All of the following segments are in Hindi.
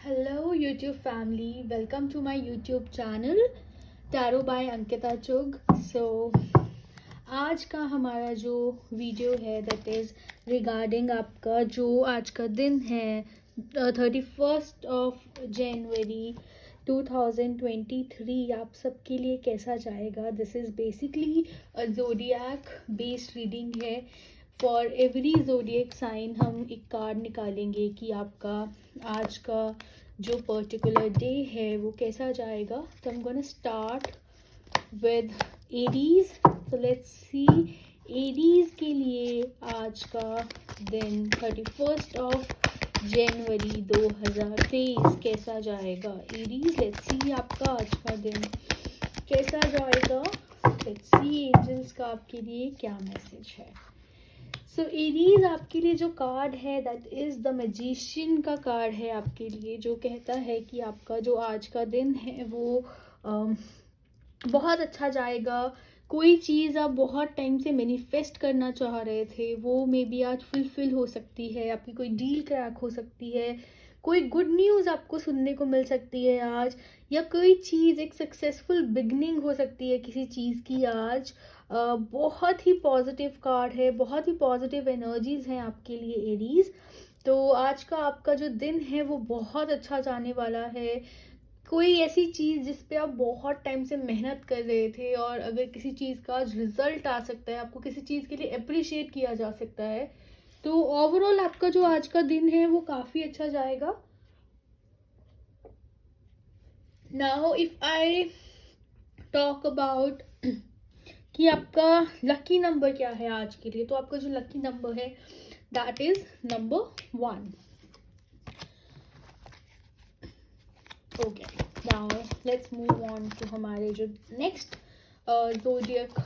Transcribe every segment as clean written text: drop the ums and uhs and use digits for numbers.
Hello YouTube family, welcome to my YouTube channel Tarot by Ankita चुग। आज का हमारा जो वीडियो है दैट इज़ रिगार्डिंग आपका जो आज का दिन है 31st ऑफ जनवरी 2023 आप सबके लिए कैसा जाएगा। This is basically zodiac based reading है। फॉर एवरी ज़ोडिएक साइन हम एक कार्ड निकालेंगे कि आपका आज का जो पर्टिकुलर डे है वो कैसा जाएगा। तो हम गोना स्टार्ट विद एरीज। तो लेट्स सी एरीज के लिए आज का दिन 31st ऑफ जनवरी 2023 कैसा जाएगा। एरीज लेट्स सी आपका आज का दिन कैसा जाएगा। लेट्स सी एंजल्स का आपके लिए क्या मैसेज है। सो एरीज आपके लिए जो कार्ड है दैट इज़ द मैजिशियन का कार्ड है आपके लिए, जो कहता है कि आपका जो आज का दिन है वो बहुत अच्छा जाएगा। कोई चीज़ आप बहुत टाइम से मैनिफेस्ट करना चाह रहे थे वो मे बी आज फुलफिल हो सकती है। आपकी कोई डील क्रैक हो सकती है, कोई गुड न्यूज़ आपको सुनने को मिल सकती है आज, या कोई चीज़ एक सक्सेसफुल बिगनिंग हो सकती है किसी चीज़ की आज। बहुत ही पॉजिटिव कार्ड है, बहुत ही पॉजिटिव एनर्जीज हैं आपके लिए एरीज। तो आज का आपका जो दिन है वो बहुत अच्छा जाने वाला है। कोई ऐसी चीज़ जिस पे आप बहुत टाइम से मेहनत कर रहे थे और अगर किसी चीज़ का आज रिजल्ट आ सकता है, आपको किसी चीज़ के लिए अप्रिशिएट किया जा सकता है, तो ओवरऑल आपका जो आज का दिन है वो काफ़ी अच्छा जाएगा। Now if I talk about कि आपका लकी नंबर क्या है आज के लिए, तो आपका जो लकी नंबर है that is number 1। Okay, now let's move on to हमारे जो नेक्स्ट ज़ोडिएक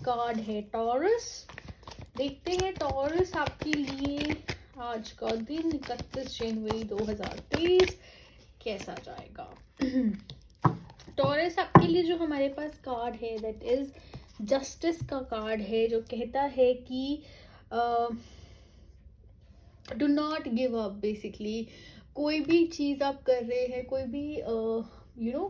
कार्ड है टॉरस। देखते हैं टॉरस आपके लिए आज का दिन 31 जनवरी 2023 कैसा जाएगा। टॉरस आपके लिए जो हमारे पास कार्ड है दैट इज जस्टिस का कार्ड है, जो कहता है कि do not give up. Basically कोई भी चीज़ आप कर रहे हैं, कोई भी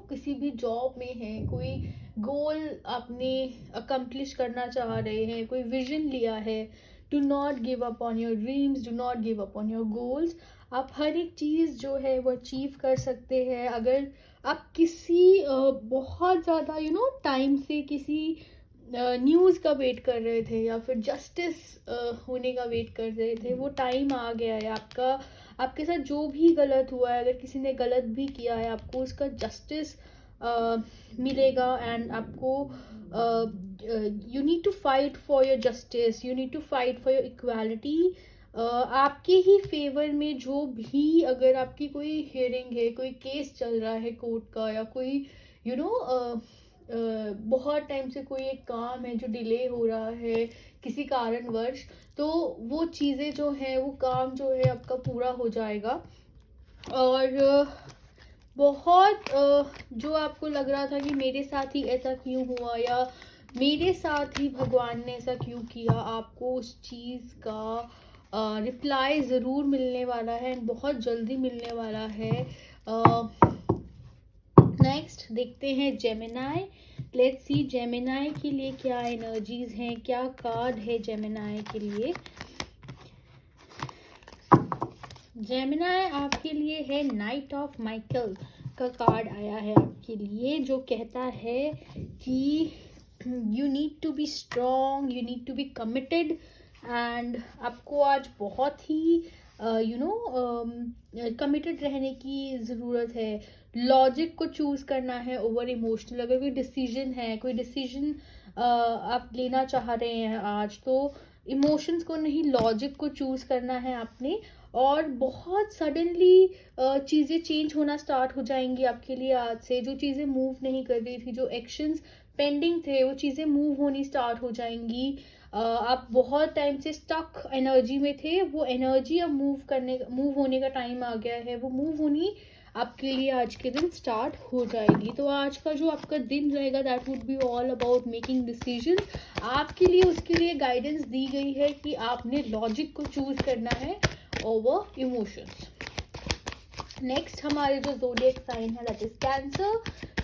किसी भी जॉब में है, कोई गोल आपने अकम्प्लिश करना चाह रहे हैं, कोई विजन लिया है, do not give up on your dreams, do not give up on your goals. आप हर एक चीज़ जो है वो अचीव कर सकते हैं। अगर आप किसी बहुत ज़्यादा टाइम से किसी न्यूज़ का वेट कर रहे थे या फिर जस्टिस होने का वेट कर रहे थे, वो टाइम आ गया है आपका। आपके साथ जो भी गलत हुआ है, अगर किसी ने गलत भी किया है, आपको उसका जस्टिस मिलेगा। एंड आपको you need to fight for your justice, you need to fight for your equality. आपके ही फेवर में जो भी, अगर आपकी कोई हियरिंग है, कोई केस चल रहा है कोर्ट का, या कोई बहुत टाइम से कोई एक काम है जो डिले हो रहा है किसी कारणवश, तो वो चीज़ें जो है, वो काम जो है आपका पूरा हो जाएगा। और बहुत जो आपको लग रहा था कि मेरे साथ ही ऐसा क्यों हुआ या मेरे साथ ही भगवान ने ऐसा क्यों किया, आपको उस चीज़ का रिप्लाई ज़रूर मिलने वाला है, बहुत जल्दी मिलने वाला है। नेक्स्ट देखते हैं जेमिनाई। लेट्स सी जेमिनाई के लिए क्या एनर्जीज हैं, क्या कार्ड है जेमिनाई के लिए। जेमिनाई आपके लिए है नाइट ऑफ माइकल का कार्ड आया है आपके लिए, जो कहता है कि you need to be strong, you need to be committed. And आपको आज बहुत ही कमिटेड रहने की ज़रूरत है। लॉजिक को चूज़ करना है ओवर इमोशनल। अगर कोई डिसीजन है, कोई डिसीजन आप लेना चाह रहे हैं आज, तो इमोशंस को नहीं, लॉजिक को चूज़ करना है आपने। और बहुत सडनली चीज़ें चेंज होना स्टार्ट हो जाएंगी आपके लिए आज से। जो चीज़ें मूव नहीं कर रही थी, जो एक्शंस पेंडिंग थे, वो चीज़ें मूव होनी स्टार्ट हो जाएंगी। आप बहुत टाइम से स्टक एनर्जी में थे, वो एनर्जी अब मूव होने का टाइम आ गया है। वो मूव होनी आपके लिए आज के दिन स्टार्ट हो जाएगी। तो आज का जो आपका दिन रहेगा that would be all about making decision. आपके लिए उसके लिए गाइडेंस दी गई है कि आपने लॉजिक को चूज़ करना है ओवर इमोशंस। नेक्स्ट हमारे जो ज़ोडिएक साइन है that is Cancer.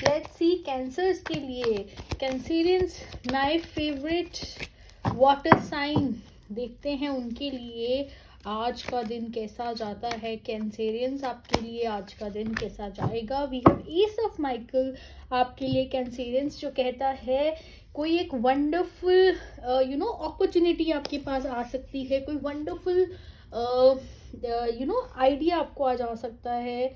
Let's see Cancers के लिए. Cancerians my favourite water sign. देखते हैं उनके लिए आज का दिन कैसा जाता है. कैंसेरियंस आपके लिए आज का दिन कैसा जाएगा. We have ace of Michael आपके लिए कैंसेरियंस, जो कहता है कोई एक वंडरफुल अपॉर्चुनिटी आपके पास आ सकती है. कोई वंडरफुल आइडिया आपको आ जा सकता है.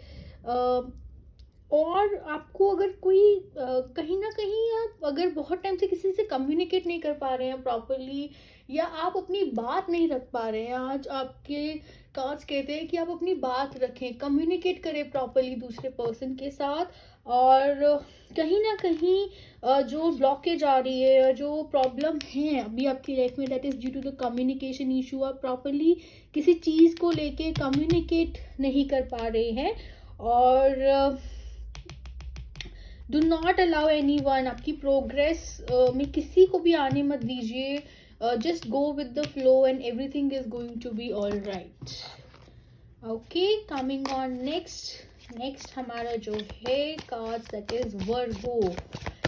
और आपको अगर कोई कहीं ना कहीं आप अगर बहुत टाइम से किसी से कम्युनिकेट नहीं कर पा रहे हैं प्रॉपरली, या आप अपनी बात नहीं रख पा रहे हैं, आज आपके कार्ड्स कहते हैं कि आप अपनी बात रखें, कम्युनिकेट करें प्रॉपरली दूसरे पर्सन के साथ. और कहीं ना कहीं जो ब्लॉकेज आ रही है, जो प्रॉब्लम है अभी आपकी लाइफ में, that is due to the communication issue. आप प्रॉपरली किसी चीज़ को लेके कम्युनिकेट नहीं कर पा रहे हैं. और do not allow anyone, आपकी प्रोग्रेस में किसी को भी आने मत दीजिए. Just go with the flow and everything is going to be all right. Okay, coming on next हमारा जो है cards that is Virgo.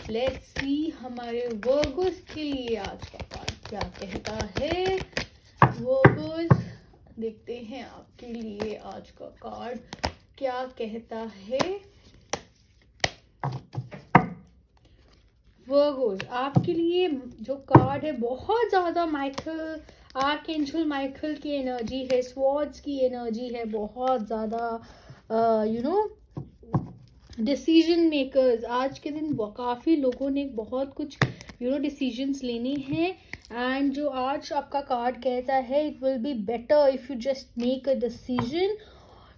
Let's see हमारे वर्गोस के लिए आज का कार्ड क्या कहता है. वर्गोस, देखते हैं आपके लिए आज का कार्ड क्या कहता है. वर्गोस, आपके लिए जो कार्ड है बहुत ज़्यादा माइकल, आर्कएंजल माइकल की एनर्जी है, स्वॉर्ड्स की एनर्जी है, बहुत ज़्यादा डिसीजन मेकर्स. आज के दिन काफ़ी लोगों ने बहुत कुछ डिसीजंस लेने हैं. एंड जो आज आपका कार्ड कहता है, it will be better if you just make a decision.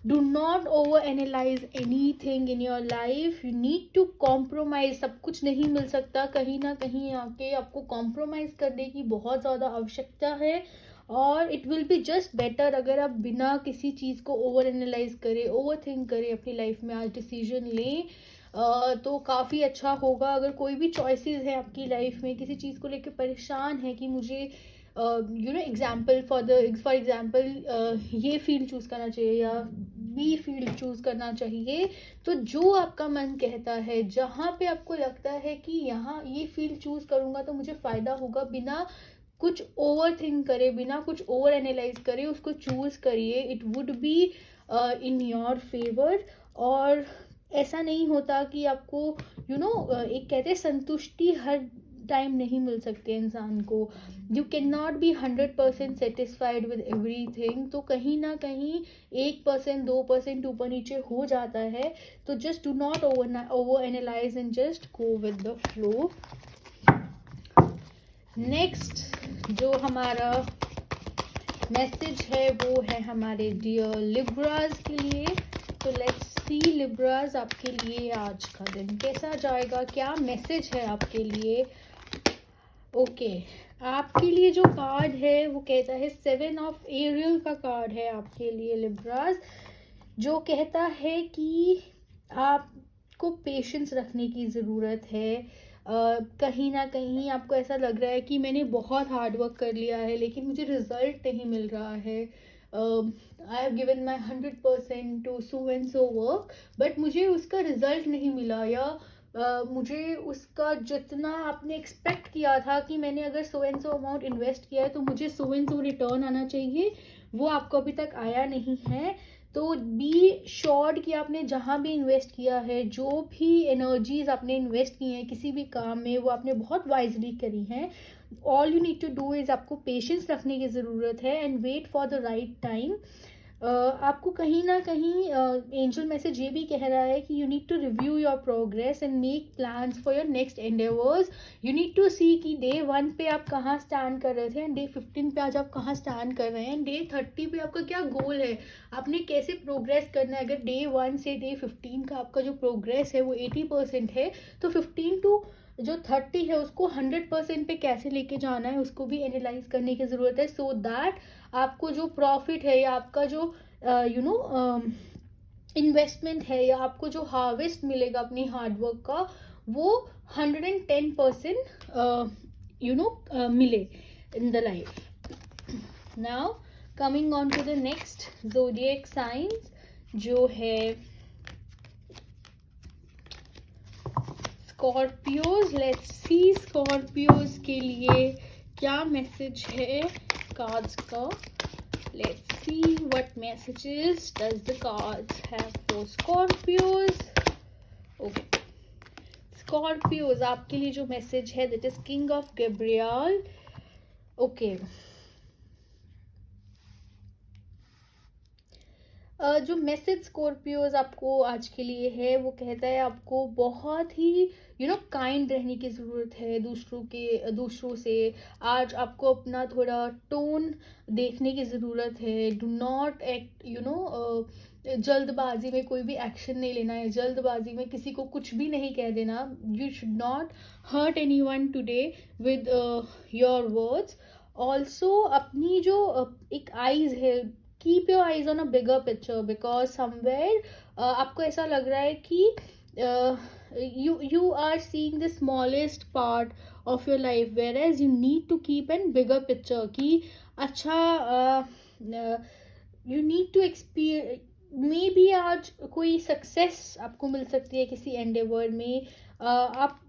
Do not over analyze anything in your life. You need to compromise. सब कुछ नहीं मिल सकता, कहीं ना कहीं आके आपको compromise करने की बहुत ज़्यादा आवश्यकता है. और it will be just better अगर आप बिना किसी चीज़ को over analyze करें, over think करें, अपनी लाइफ में आज डिसीजन लें. तो काफ़ी अच्छा होगा. अगर कोई भी चॉइसेस है आपकी लाइफ में, किसी चीज़ को लेकर परेशान है कि मुझे फॉर एग्जाम्पल ये फील्ड चूज़ करना चाहिए या बी फील्ड चूज़ करना चाहिए, तो जो आपका मन कहता है, जहाँ पे आपको लगता है कि यहाँ ये फील्ड चूज़ करूँगा तो मुझे फ़ायदा होगा, बिना कुछ ओवर थिंक करे, बिना कुछ ओवर एनालाइज करे उसको चूज़ करिए. It would be in your favour. और ऐसा नहीं होता कि आपको एक कहते हैं संतुष्टि हर टाइम नहीं मिल सकती है इंसान को. You can not be 100% satisfied with everything. तो कहीं ना कहीं 1%, 2% ऊपर नीचे हो जाता है. तो just do not over analyse and just go with the flow. Next जो हमारा मैसेज है वो है हमारे डियर लिब्रास के लिए. तो लेट्स सी लिब्रास, आपके लिए आज का दिन कैसा जाएगा, क्या मैसेज है आपके लिए. ओके, आपके लिए जो कार्ड है वो कहता है 7 ऑफ एरियल का कार्ड है आपके लिए लिब्रास, जो कहता है कि आपको पेशेंस रखने की ज़रूरत है. कहीं ना कहीं आपको ऐसा लग रहा है कि मैंने बहुत हार्ड वर्क कर लिया है लेकिन मुझे रिजल्ट नहीं मिल रहा है. I have given my 100% to so and so work, but मुझे उसका रिजल्ट नहीं मिला, या मुझे उसका जितना आपने एक्सपेक्ट किया था कि मैंने अगर सो एंड सो अमाउंट इन्वेस्ट किया है तो मुझे सो एंड सो रिटर्न आना चाहिए, वो आपको अभी तक आया नहीं है. तो बी श्योर्ड कि आपने जहाँ भी इन्वेस्ट किया है, जो भी एनर्जीज आपने इन्वेस्ट की हैं किसी भी काम में, वो आपने बहुत वाइजली करी हैं. All you need to do is, आपको पेशेंस रखने की ज़रूरत है and wait for the right time. आपको कहीं ना कहीं एंजल मैसेज ये भी कह रहा है कि you need to review your progress and make plans for your next endeavours. You need to see कि डे 1 पे आप कहाँ स्टैंड कर रहे थे एंड डे 15 पे आज आप कहाँ स्टैंड कर रहे हैं, डे 30 पे आपका क्या गोल है, आपने कैसे प्रोग्रेस करना है. अगर डे 1 से डे 15 का आपका जो प्रोग्रेस है वो 80% है, तो 15 टू जो 30 है उसको 100% पे कैसे लेके जाना है उसको भी एनालाइज करने की ज़रूरत है. सो दैट आपको जो प्रॉफिट है या आपका जो इन्वेस्टमेंट है या आपको जो हार्वेस्ट मिलेगा अपनी हार्डवर्क का, वो 110% मिले in the life. Now coming on to the next zodiac signs. जो है स्कॉर्पियोज। लेट्स सी स्कॉर्पियोज के लिए क्या मैसेज है कार्ड्स का। Let's see what messages does the cards have for Scorpios. Okay. Scorpios, आपके लिए जो मैसेज है that is King of Gabriel. Okay. जो मैसेज स्कॉर्पियोज आपको आज के लिए है वो कहता है आपको बहुत ही काइंड रहने की ज़रूरत है दूसरों से। आज आपको अपना थोड़ा टोन देखने की ज़रूरत है। डू नॉट एक्ट जल्दबाजी में कोई भी एक्शन नहीं लेना है। जल्दबाजी में किसी को कुछ भी नहीं कह देना। You should not hurt anyone today with your words. Also अपनी जो एक आइज़ है, keep your eyes on a bigger picture because somewhere आपको ऐसा लग रहा है कि you are seeing the smallest part of your life whereas you need to keep an bigger picture कि अच्छा you need to experience may be आज कोई सक्सेस आपको मिल सकती है किसी एंडेवर में। आप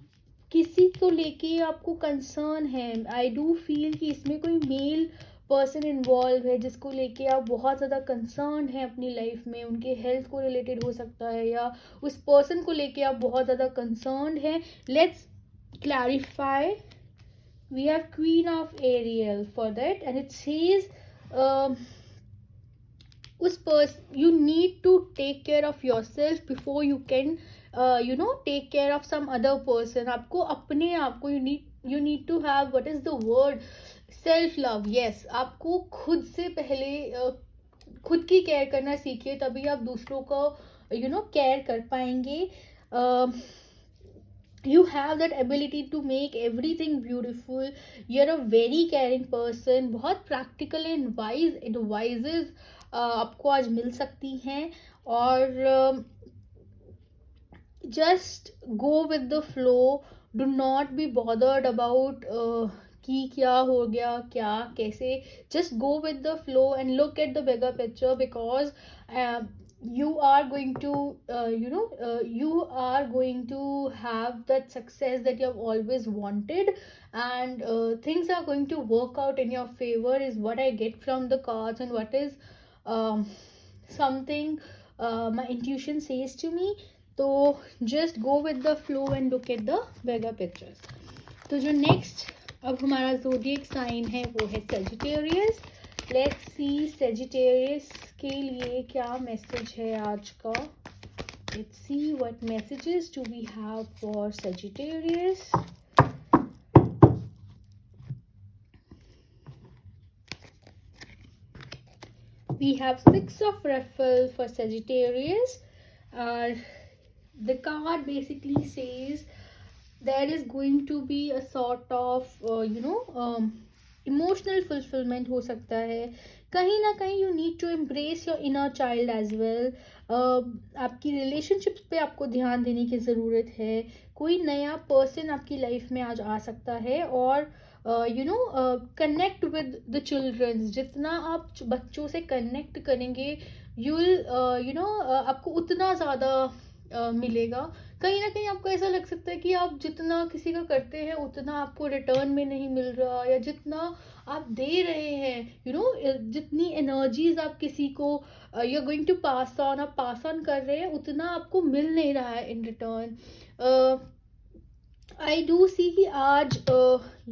किसी को लेके आपको कंसर्न है। आई डू फील कि इसमें कोई मेल पर्सन इन्वॉल्व है जिसको लेके आप बहुत ज़्यादा कंसर्न है अपनी लाइफ में। उनके हेल्थ को रिलेटेड हो सकता है या उस पर्सन को लेके आप बहुत ज़्यादा कंसर्न है। Let's clarify. We have queen of aerial for that and it says उस person you need to take care of yourself before you can take care of some other person. आपको अपने आप को you need to have what is the word self love. Yes, आपको खुद से पहले खुद की केयर करना सीखिए तभी आप दूसरों को केयर कर पाएंगे। you have that ability to make everything beautiful. You're a very caring person. बहुत practical and wise advices आपको आज मिल सकती हैं और just go with the flow. Do not be bothered about कि क्या हो गया क्या कैसे। just go with the flow and look at the bigger picture because you are going to you are going to have that success that you have always wanted and things are going to work out in your favor is what I get from the cards and what is something my intuition says to me. तो just go with the flow and look at the bigger pictures. तो जो next अब हमारा ज़ोडिएक साइन है वो है सेजिटेरियस। लेट्स सी सेजिटेरियस के लिए क्या मैसेज है आज का। Let's see what messages do we have for Sagittarius. We have 6 of Raffle for Sagittarius. The card basically says there is going to be a sort of emotional fulfilment हो सकता है कहीं ना कहीं। You need to embrace your inner child as well. आपकी रिलेशनशिप्स पे आपको ध्यान देने की ज़रूरत है। कोई नया पर्सन आपकी लाइफ में आज आ सकता है और कनेक्ट विद द चिल्ड्रंस। जितना आप बच्चों से कनेक्ट करेंगे आपको उतना ज़्यादा मिलेगा। कहीं ना कहीं आपको ऐसा लग सकता है कि आप जितना किसी का करते हैं उतना आपको रिटर्न में नहीं मिल रहा या जितना आप दे रहे हैं जितनी एनर्जीज आप किसी को you are going to pass on आप पास ऑन कर रहे हैं उतना आपको मिल नहीं रहा है in return. I do see कि आज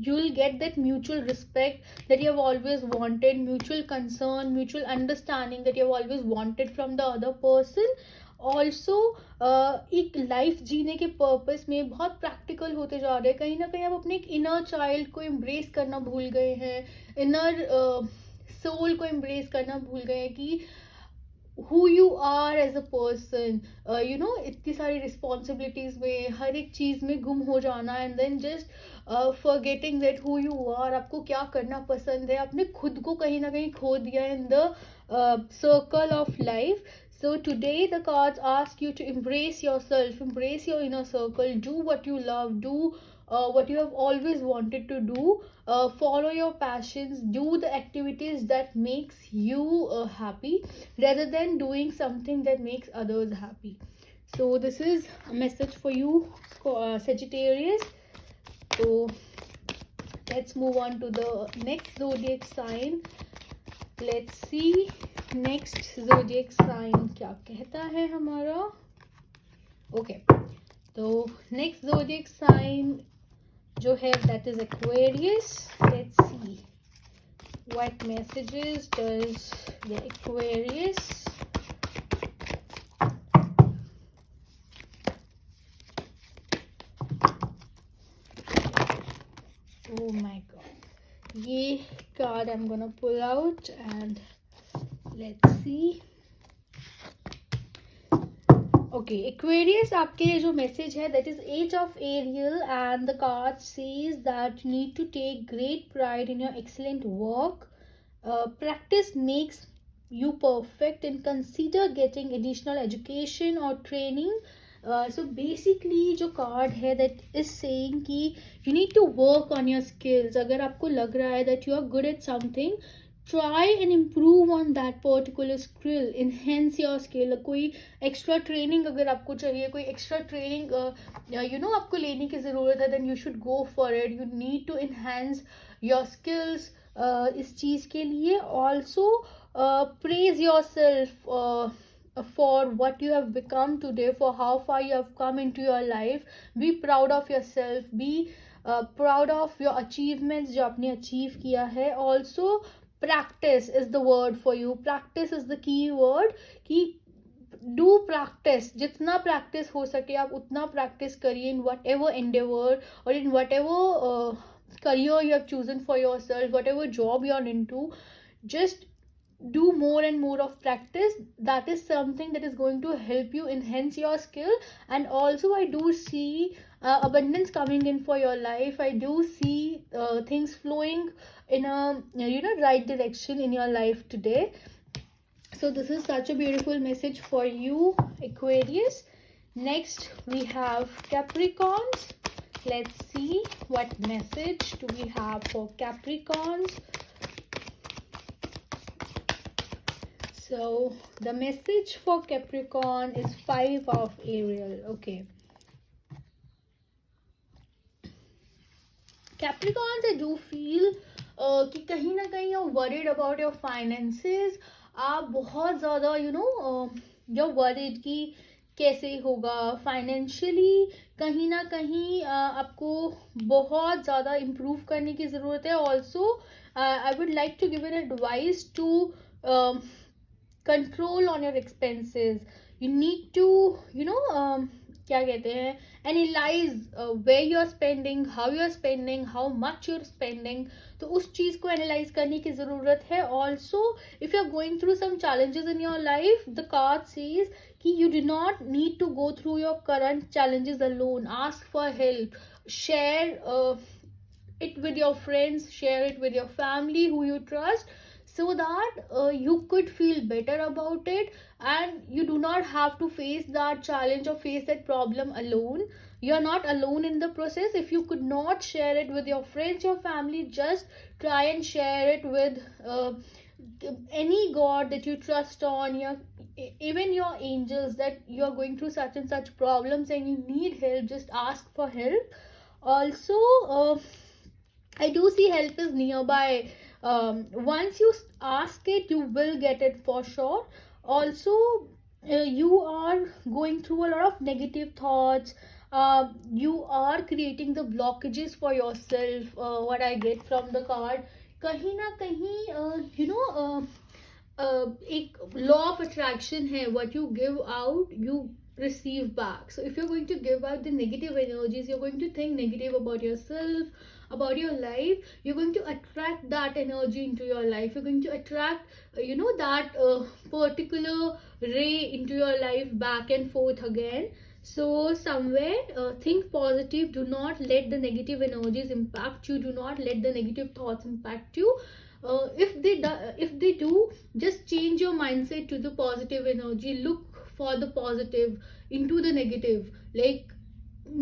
you'll get that mutual respect that you have always wanted, mutual concern, mutual understanding that you have always wanted from the other person. Also एक लाइफ जीने के पर्पस में बहुत प्रैक्टिकल होते जा रहे हैं। कहीं ना कहीं आप अपने एक इनर चाइल्ड को एम्ब्रेस करना भूल गए हैं, इनर सोल को एम्ब्रेस करना भूल गए हैं कि who you are as a person. इतनी सारी रिस्पॉन्सिबिलिटीज में हर एक चीज़ में गुम हो जाना and then just forgetting that who you are. आपको क्या करना पसंद है, आपने खुद को कहीं ना कहीं खो दिया in the circle of life. So today the cards ask you to embrace yourself, embrace your inner circle, do what you love, do what you have always wanted to do. Follow your passions, do the activities that makes you happy rather than doing something that makes others happy. So this is a message for you, Sagittarius. So let's move on to the next zodiac sign. Let's see next zodiac sign क्या कहता है हमारा. Okay, तो next zodiac sign जो है that is Aquarius. Let's see what messages does the Aquarius oh my god, ये card I'm gonna pull out and let's see. Okay, Aquarius, आपके लिए जो message है that is 8 of Ariel and the card says that you need to take great pride in your excellent work. Practice makes you perfect and consider getting additional education or training. So basically जो card है that is saying कि you need to work on your skills. अगर आपको लग रहा है that you are good at something, try and improve on that particular skill, enhance your skill. कोई extra training अगर आपको चाहिए, कोई extra training आपको लेने की ज़रूरत है, then you should go for it. You need to enhance your skills इस चीज़ के लिए. Also praise yourself for what you have become today, for how far you have come into your life. Be proud of yourself, be proud of your achievements जो आपने achieve किया है. Also practice is the word for you. Practice is the key word. कि do practice, जितना practice हो सके आप उतना practice करिए in whatever endeavor or in whatever career you have chosen for yourself, whatever job you are into. Just do more and more of practice. That is something that is going to help you enhance your skill. And also I do see abundance coming in for your life. I do see things flowing in a right direction in your life today. So this is such a beautiful message for you, Aquarius. Next we have Capricorns. Let's see what message do we have for Capricorns. So the message for Capricorn is 5 of Ariel. Okay, Capricorns, I do feel कि कहीं ना कहीं you're worried about your finances. आप बहुत ज़्यादा you're worried कि कैसे होगा फाइनेंशियली. कहीं ना कहीं आपको बहुत ज़्यादा इम्प्रूव करने की ज़रूरत है. Also I would like to give an advice to control on your expenses. You need to क्या कहते हैं, analyze where you are spending, how you are spending, how much you are spending. तो उस चीज़ को analyze करने की ज़रूरत है. Also if you are going through some challenges in your life, the card says कि you do not need to go through your current challenges alone. Ask for help, share it with your friends, share it with your family who you trust, so that you could feel better about it and you do not have to face that challenge or face that problem alone. You are not alone in the process. If you could not share it with your friends, your family, just try and share it with any god that you trust on, even your angels, that you are going through such and such problems and you need help. Just ask for help. Also I do see help is nearby. Once you ask it, you will get it for sure. Also you are going through a lot of negative thoughts. You are creating the blockages for yourself. What I get from the card, कहीं ना कहीं एक law of attraction है. What you give out, you receive back. So if you're going to give out the negative energies, you're going to think negative about yourself, about your life, you're going to attract that energy into your life. You're going to attract that particular ray into your life back and forth again. So somewhere think positive. Do not let the negative energies impact you. Do not let the negative thoughts impact you. If they do, just change your mindset to the positive energy. Look for the positive into the negative. Like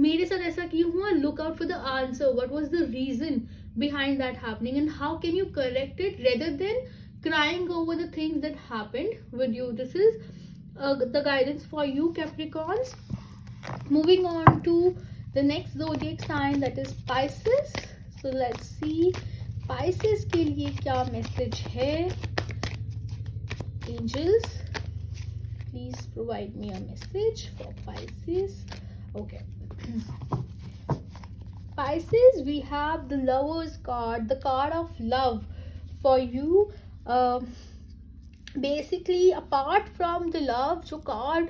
मेरे साथ ऐसा क्यों हुआ, look out for the answer, what was the reason behind that happening and how can you correct it rather than crying over the things that happened with you. This is the guidance for you, Capricorns. Moving on to the next zodiac sign, that is Pisces. So let's see Pisces के लिए क्या मैसेज है. Angels, please provide me a message for Pisces. Okay. Pisces, we have the Lovers card, the card of love for you. Basically, apart from the love, जो कार्ड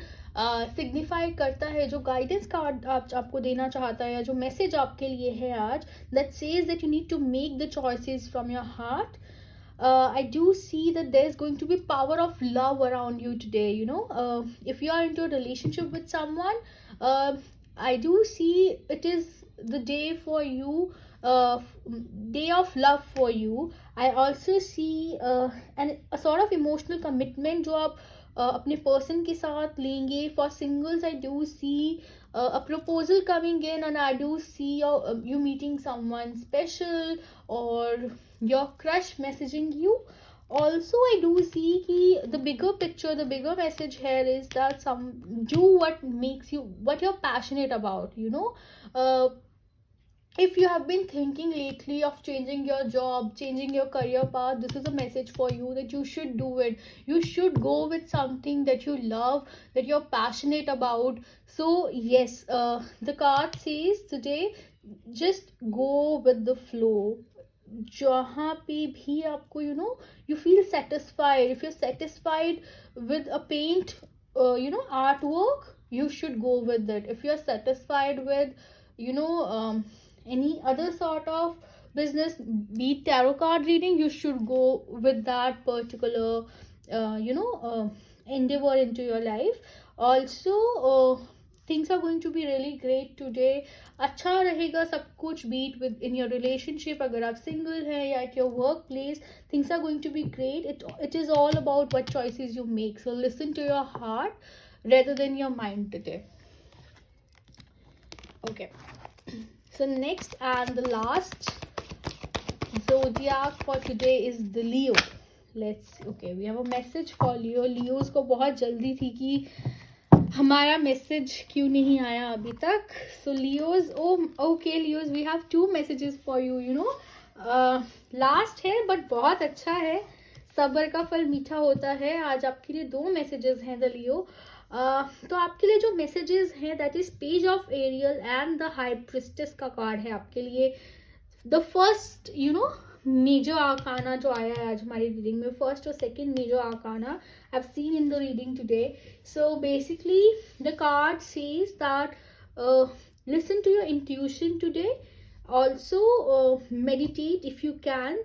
सिग्निफाई करता है, जो गाइडेंस कार्ड आपको देना चाहता है, या जो मैसेज आपके लिए है आज, that says that you need to make the choices from your heart. I do see that there's going to be power of love around you today. You know, if you are into a relationship with someone, I do see it is the day for you, day of love for you. I also see a sort of emotional commitment जो आप अपने पर्सन के साथ लेंगे. For singles, I do see a proposal coming in, and I do see you meeting someone special or your crush messaging you. Also, I do see the bigger picture, the bigger message here is that do what makes you, what you're passionate about, you know. If you have been thinking lately of changing your job, changing your career path, this is a message for you that you should do it. You should go with something that you love, that you're passionate about. So yes, the card says today, just go with the flow. जहाँ पे भी आपको you feel satisfied. If you're satisfied with a paint artwork, you should go with it. If you're satisfied with any other sort of business, be it tarot card reading, you should go with that particular endeavor into your life. Also, things are going to be really great today. अच्छा रहेगा सब कुछ, be it with in your relationship, अगर आप single हैं या at your workplace, things are going to be great. It is all about what choices you make. So listen to your heart rather than your mind today. Okay. So next and the last zodiac for today is the Leo. We have a message for Leo. Leos को बहुत जल्दी थी कि हमारा मैसेज क्यों नहीं आया अभी तक. So Leos, okay Leos, we have 2 messages for you. Last है but बहुत अच्छा है. सब्र का फल मीठा होता है. आज आपके लिए 2 मैसेजेस हैं द लियो. तो आपके लिए जो मैसेजेस हैं, that is page of aerial and the high priestess का कार्ड है आपके लिए. द फर्स्ट मेजर आर्काना जो आया है आज हमारी रीडिंग में, फर्स्ट और second major arcana I have seen in the reading today. So basically the card says that listen to your intuition today. Also meditate if you can.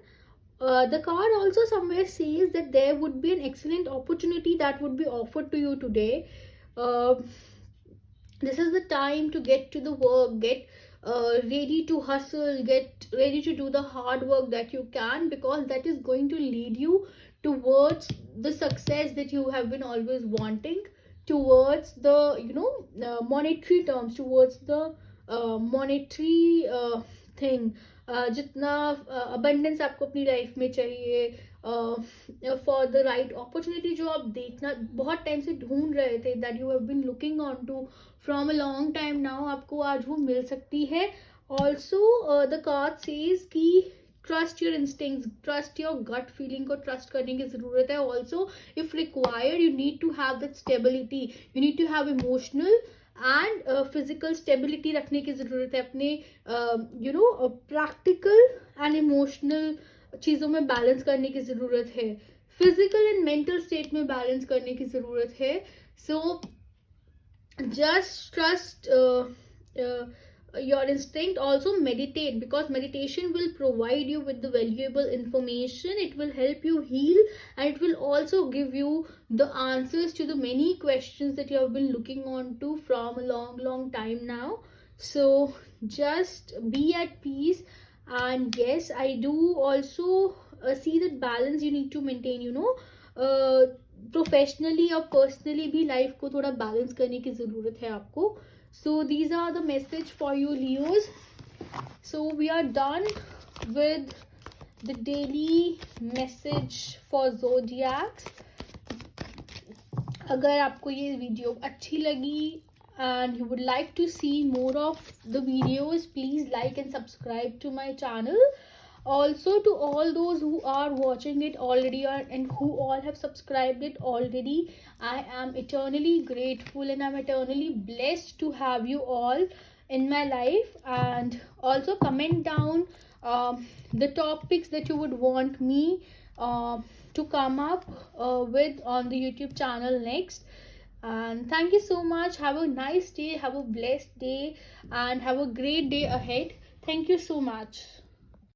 The card also somewhere says that there would be an excellent opportunity that would be offered to you today. This is the time to get to the work, get ready to hustle, get ready to do the hard work that you can, because that is going to lead you towards the success that you have been always wanting, towards the monetary terms, towards the monetary thing. जितना अबंडेंस आपको अपनी लाइफ में चाहिए, फॉर द राइट अपॉर्चुनिटी जो आप देखना बहुत टाइम से ढूंढ रहे थे, that you have been looking on to from a long time now, आपको आज वो मिल सकती है. ऑल्सो द कार्ड सेज कि trust your instincts, trust your gut feeling को ट्रस्ट करने की ज़रूरत है. Also if required you need to have that stability, you need to have emotional and physical stability रखने की ज़रूरत है. अपने प्रैक्टिकल एंड इमोशनल चीज़ों में बैलेंस करने की ज़रूरत है, फिजिकल एंड मेंटल स्टेट में बैलेंस करने की ज़रूरत है. So just trust your instinct. Also meditate, because meditation will provide you with the valuable information. It will help you heal, and it will also give you the answers to the many questions that you have been looking on to from a long time now. So just be at peace. And yes, I do also see that balance you need to maintain, professionally और पर्सनली भी लाइफ को थोड़ा बैलेंस करने की ज़रूरत है आपको. So these are the message for you, Leos. So we are done with the daily message for zodiacs. अगर आपको ये वीडियो अच्छी लगी and you would like to see more of the videos, please like and subscribe to my channel. Also, to all those who are watching it already and who all have subscribed it already, I am eternally grateful and I'm eternally blessed to have you all in my life. And also comment down the topics that you would want me to come up with on the YouTube channel next. And thank you so much. Have a nice day, have a blessed day, and have a great day ahead. Thank you so much.